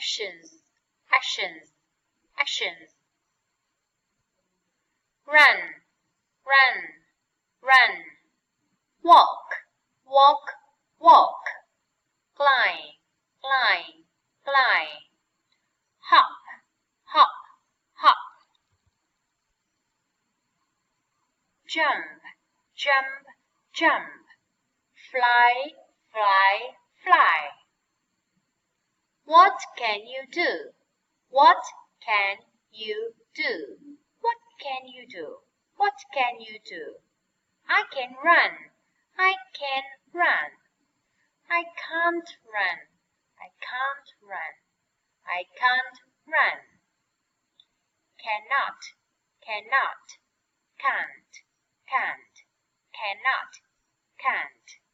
actions, actions, actions. Run, run, run. Walk, walk, walk. Climb, climb, climb. Hop, hop, hop. Jump, jump, jump. Fly, fly, fly. What can you do? What can you do? What can you do? What can you do? I can run. I can run. I can't run. I can't run. I can't run. Cannot, cannot, can't, can't, cannot, can't.